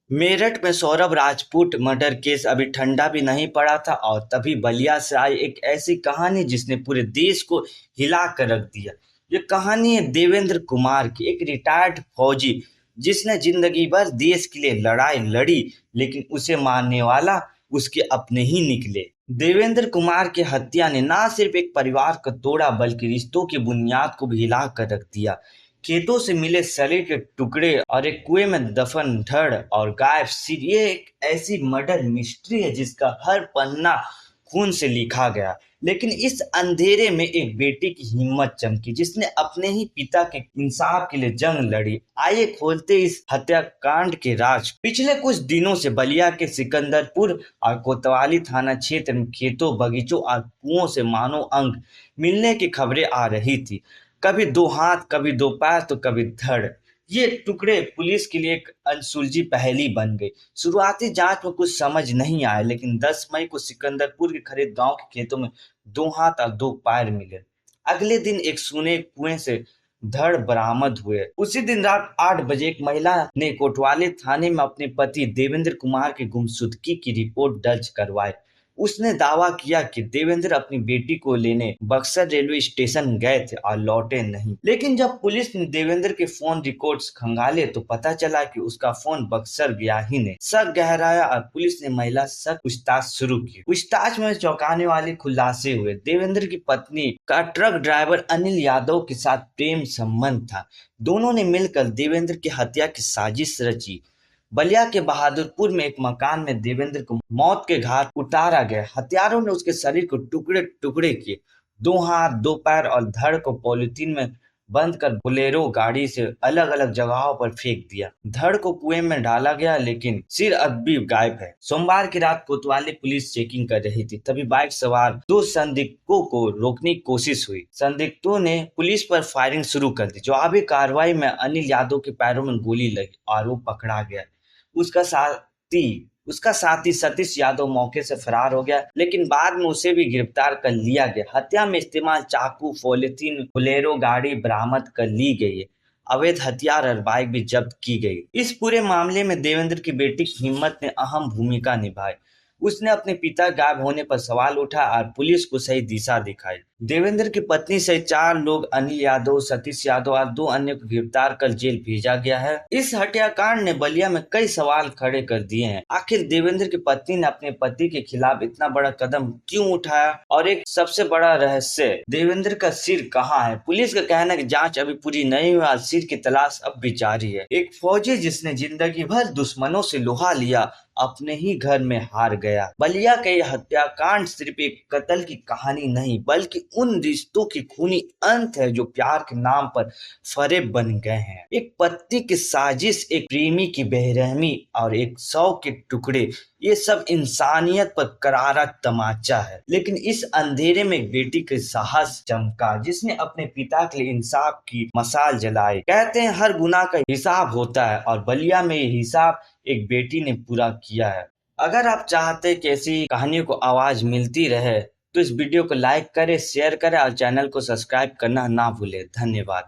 मेरठ में Saurabh Rajput murder case अभी ठंडा भी नहीं पड़ा था और तभी बलिया से आई एक ऐसी कहानी जिसने पूरे देश को हिला कर रख दिया। ये कहानी है देवेंद्र कुमार की, एक रिटायर्ड फौजी जिसने जिंदगी भर देश के लिए लड़ाई लड़ी, लेकिन उसे मारने वाला उसके अपने ही निकले। देवेंद्र कुमार की हत्या ने ना सिर्फ एक परिवार को तोड़ा बल्कि रिश्तों की बुनियाद को भी हिला कर रख दिया। खेतों से मिले शरीर के टुकड़े और एक कुएं में दफन धड़ और गायब सिर, ये एक ऐसी मर्डर मिस्ट्री है जिसका हर पन्ना खून से लिखा गया। लेकिन इस अंधेरे में एक बेटी की हिम्मत चमकी जिसने अपने ही पिता के इंसाफ के लिए जंग लड़ी। आइए खोलते इस हत्याकांड के राज। पिछले कुछ दिनों से बलिया के सिकंदरपुर और कोतवाली थाना क्षेत्र में खेतों, बगीचों और कुओं से मानव अंग मिलने की खबरें आ रही थी। कभी दो हाथ, कभी दो पैर, तो कभी धड़। ये टुकड़े पुलिस के लिए एक अनसुलझी पहेली बन गई। शुरुआती जांच में कुछ समझ नहीं आया, लेकिन 10 मई को सिकंदरपुर के खरीद गांव के खेतों में दो हाथ और दो पैर मिले। अगले दिन एक सूने कुएं से धड़ बरामद हुए। उसी दिन रात 8 बजे एक महिला ने कोतवाली थाने में अपने पति देवेंद्र कुमार की गुमशुदगी की रिपोर्ट दर्ज करवाई। उसने दावा किया कि देवेंद्र अपनी बेटी को लेने बक्सर रेलवे स्टेशन गए थे और लौटे नहीं। लेकिन जब पुलिस ने देवेंद्र के फोन रिकॉर्ड्स खंगाले तो पता चला कि उसका फोन बक्सर गया ही नहीं। शक गहराया और पुलिस ने महिला से पूछताछ शुरू की। पूछताछ में चौंकाने वाले खुलासे हुए। देवेंद्र की पत्नी का ट्रक ड्राइवर अनिल यादव के साथ प्रेम संबंध था। दोनों ने मिलकर देवेंद्र की हत्या की साजिश रची। बलिया के बहादुरपुर में एक मकान में देवेंद्र को मौत के घाट उतारा गया। हत्यारों ने उसके शरीर को टुकड़े टुकड़े किए। दो हाथ, दो पैर और धड़ को पॉलिथीन में बंद कर बोलेरो गाड़ी से अलग अलग जगहों पर फेंक दिया। धड़ को कुएं में डाला गया, लेकिन सिर अब भी गायब है। सोमवार की रात कोतवाली पुलिस चेकिंग कर रही थी, तभी बाइक सवार दो संदिग्धों को रोकने की कोशिश हुई। संदिग्धों ने पुलिस पर फायरिंग शुरू कर दी। जवाबी कार्रवाई में अनिल यादव के पैरों में गोली लगी और वो पकड़ा गया। उसका साथी उसका साथी सतीश यादव मौके से फरार हो गया, लेकिन बाद में उसे भी गिरफ्तार कर लिया गया। हत्या में इस्तेमाल चाकू, पॉलिथीन, बोलेरो गाड़ी बरामद कर ली गई है। अवैध हथियार और बाइक भी जब्त की गई। इस पूरे मामले में देवेंद्र की बेटी की हिम्मत ने अहम भूमिका निभाई। उसने अपने पिता गायब होने पर सवाल उठा और पुलिस को सही दिशा दिखाई। देवेंद्र की पत्नी सहित 4 लोग, अनिल यादव, सतीश यादव और 2 अन्य को गिरफ्तार कर जेल भेजा गया है। इस हत्याकांड ने बलिया में कई सवाल खड़े कर दिए हैं। आखिर देवेंद्र की पत्नी ने अपने पति के खिलाफ इतना बड़ा कदम क्यों उठाया? और एक सबसे बड़ा रहस्य, देवेंद्र का सिर कहाँ है? पुलिस का कहना है कि जांच अभी पूरी नहीं हुई और सिर की तलाश अब भी जारी है। एक फौजी जिसने जिंदगी भर दुश्मनों से लोहा लिया, अपने ही घर में हार गया। बलिया का यह हत्याकांड सिर्फ एक कत्ल की कहानी नहीं, बल्कि उन रिश्तों की खूनी अंत है जो प्यार के नाम पर फरेब बन गए हैं। एक पति की साजिश, एक प्रेमी की बेरहमी और एक शव के टुकड़े, ये सब इंसानियत पर करारा तमाचा है। लेकिन इस अंधेरे में एक बेटी के साहस चमका जिसने अपने पिता के लिए इंसाफ की मशाल जलाई। कहते हैं हर गुनाह का हिसाब होता है और बलिया में ये हिसाब एक बेटी ने पूरा किया है। अगर आप चाहते हैं कि ऐसी कहानियों को आवाज मिलती रहे तो इस वीडियो को लाइक करें, शेयर करें और चैनल को सब्सक्राइब करना ना भूलें। धन्यवाद।